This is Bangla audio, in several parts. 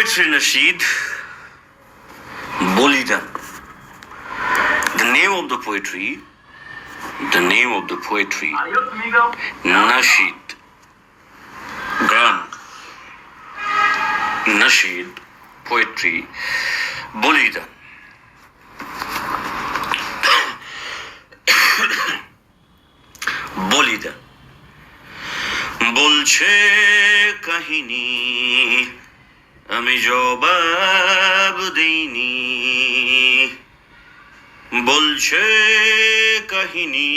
Poetry Nasheed, Bolidan. The name of the poetry, Nasheed, Gan, Nasheed, poetry, Bolidan. Bolidan. বলছে কাহিনী আমি জবাব দেইনি, বলছে কাহিনী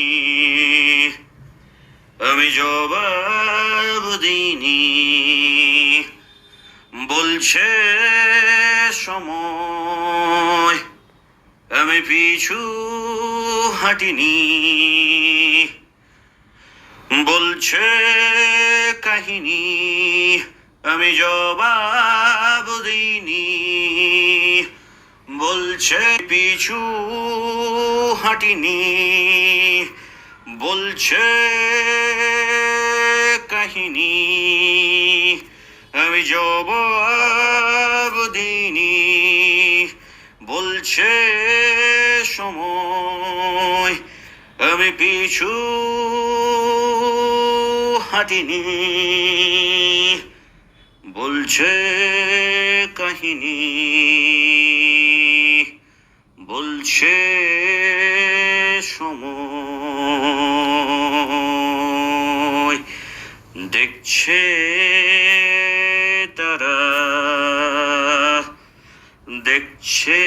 আমি জবাব দিইনি, বলছে সময় আমি পিছু হাঁটিনি, বলছে কাহিনী আমি জবাব দিইনি, বলছে পিছু হাঁটিনি, বলছে কাহিনী আমি জবাব দিইনি, বলছে সময় আমি পিছু হাঁটিনি, বলছে কাহিনী, বলছে সময়। দেখছে তারা, দেখছে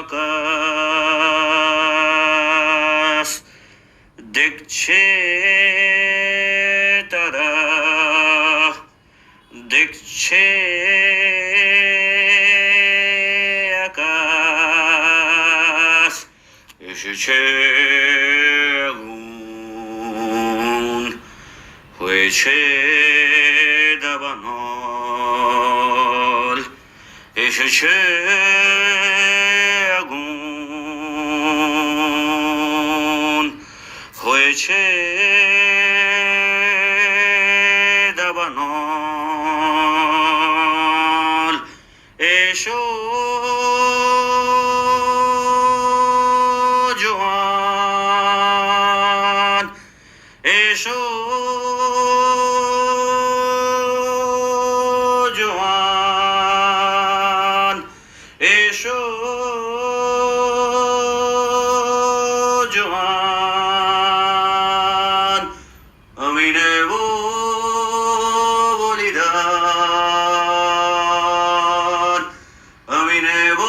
আকাশ, দেখছে তারা, দেখছে আকাশ, এসেছে আগুন, হয়েছে দাবানল, এসেছে আগুন, হয়েছে দাবানল, এসো জোয়ান, এসো জোয়ান, এসো জোয়ান, আমি নেব বলিদান, আমি নেব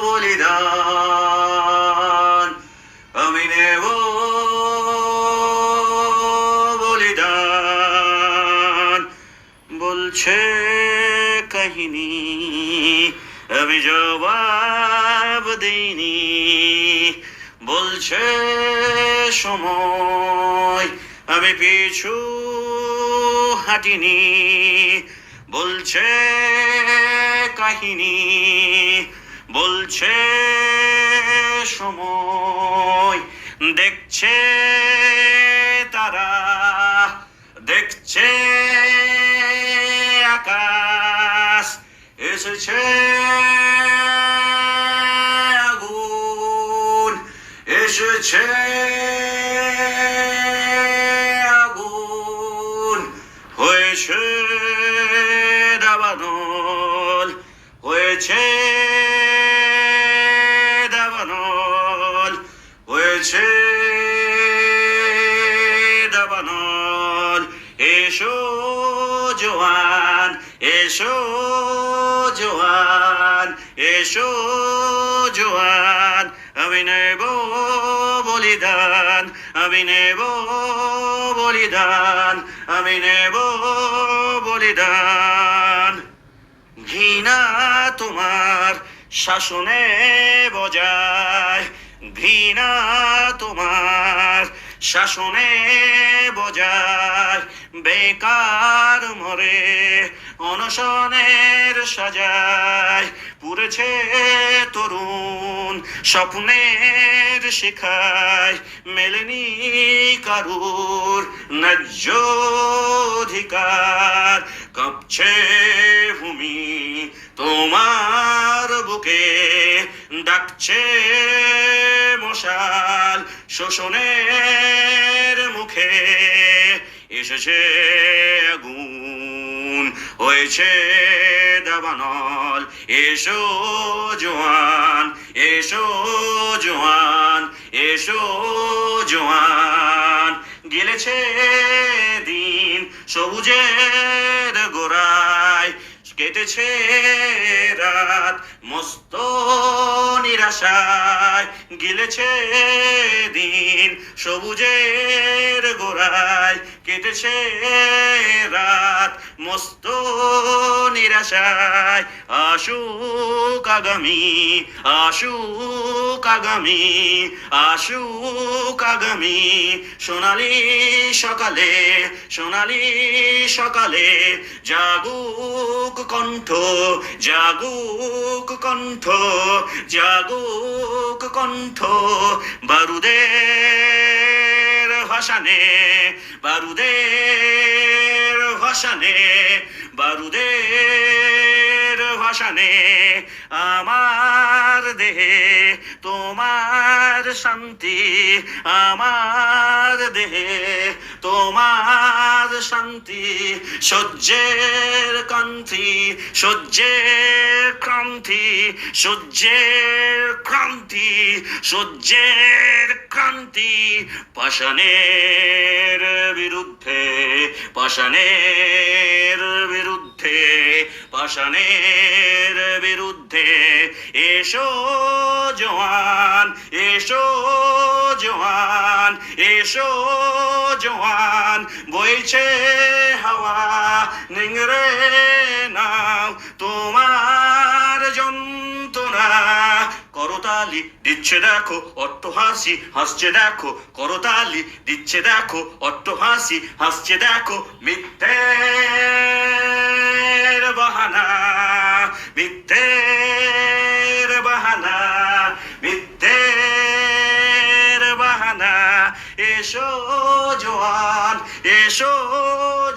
বলিদান, আমি নেব বলিদান, বলছে কাহিনী আমি জবাব দিইনি, বলছে সময় আমি পিছু হাঁটিনি, বলছে কাহিনী, বলছে সময়, দেখছে তারা, দেখছে আকাশ, এসেছে আগুন, এসেছে আগুন, হয়েছে দাবানল, হয়েছে দাবানল, হয়েছে দাবানল, এসো জোয়ান, এসো জোয়ান, এসো জোয়ান, আমি নেব বলিদান, আমি নেব বলিদান, আমি নেব বলিদান। ঘৃণা তোমার শাসনে বজায়, ঘৃণা তোমার শাসনে বজায়, বেকার মরে অনশনের সাজায় পুরেছে তরুণ স্বপ্নের শিখায় মেলেনি কারুর ন্যায্য অধিকার কাঁপছে ভূমি তোমার বুকে ডাকছে মশাল শোষণের মুখে এসেছে আগুন হয়েছে দাবানল এসো জোয়ান এসো জোয়ান এসো জোয়ান গেলেছে দিন সবুজের গোড়ায় কেটেছে রাত মস্ত নিরাশায় গেলেছে দিন সবুজের গোড়ায় কেটেছে রাত মস্ত নিরাশায় আসুক আগামী আসুক আগামী আসুক আগামী সোনালি সকালে সোনালি সকালে জাগুক কণ্ঠ জাগুক কণ্ঠ জাগুক কণ্ঠ বারুদের ভাসানে বারুদের ভাসানে বারুদের ভাসানে আমার দেহে তোমার শান্তি আমার দেহে তোমার শান্তি সহ্যের ক্রান্তি সহ্যের ক্রান্তি সহ্যের ক্রান্তি সহ্যের ক্রান্তি পাষাণের বিরুদ্ধে পাষাণের বিরুদ্ধে পাষাণের বিরুদ্ধে এসো জওয়ান এসো জওয়ান এসো জওয়ান বইছে হাওয়া নিংড়ে নাও তোমার যন্ত্রণা করতালি দিচ্ছে দেখো অট্টহাসি হাসছে দেখো করতালি দিচ্ছে দেখো অট্টহাসি হাসছে দেখো মিথ্যের বাহানা মিথ্যের বাহানা মিথ্যের বাহানা এসো জওয়ান এসো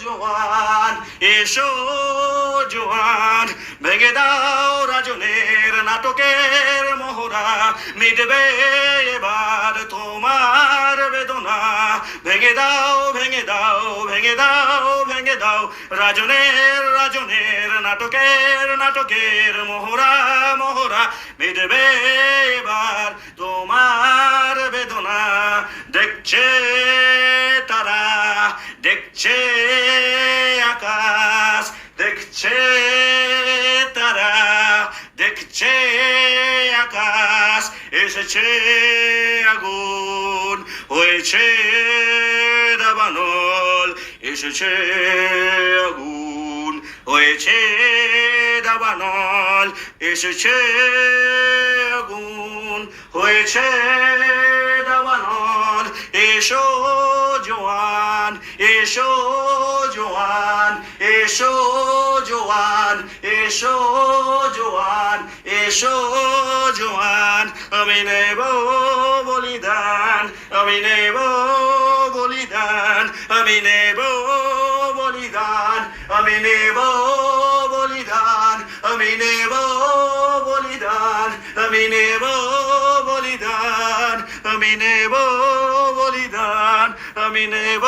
জওয়ান এসো জওয়ান ভেঙে দাও রাজনের নাটকের মোহরা মিটবে এবার তোমার বেদনা ভেঙে দাও ভেঙে দাও ভেঙে দাও ভেঙে দাও রাজনের রাজনের নাটকের মোহরা মোহরা মিটবে এবার তোমার বেদনা দেখছে তারা দেখছে আকাশ দেখছে তারা দেখছে আকাশ এসেছে আগুন হয়েছে দাবানল এসেছে আগুন হয়েছে দাবানল এসেছে আগুন হয়েছে দাবানল এসো জওয়ান এসো জওয়ান এসো জওয়ান এসো জওয়ান এসো জওয়ান আমি নেব বলিদান আমি নেব বলিদান আমি নেব বলিদান আমি নেব বলিদান আমি নেব বলিদান আমি নেব বলিদান আমি নেব বলিদান আমি নেব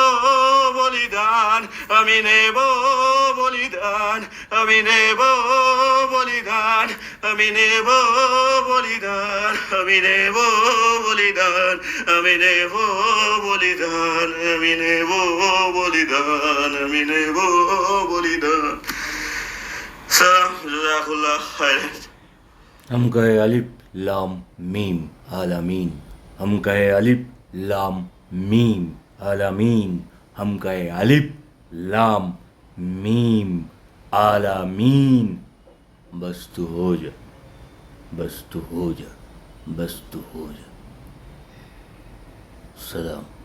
বলিদান আমি নেব বলিদান আমি নেব বলিদান আমি নেব বলিদান আমি নেব বলিদান আমি নেব বলিদান আমি নেব বলিদান আমি নেব বলিদান সালাম জাযাকুল্লাহ খাইরান हम कहे अलिफ लाम मीम आलामीन हम कहे अलिफ लाम मीम आलामीन हम कहे अलिफ लाम मीम आलामीन बस तू हो जा बस तू हो जा बस तू हो जा सलाम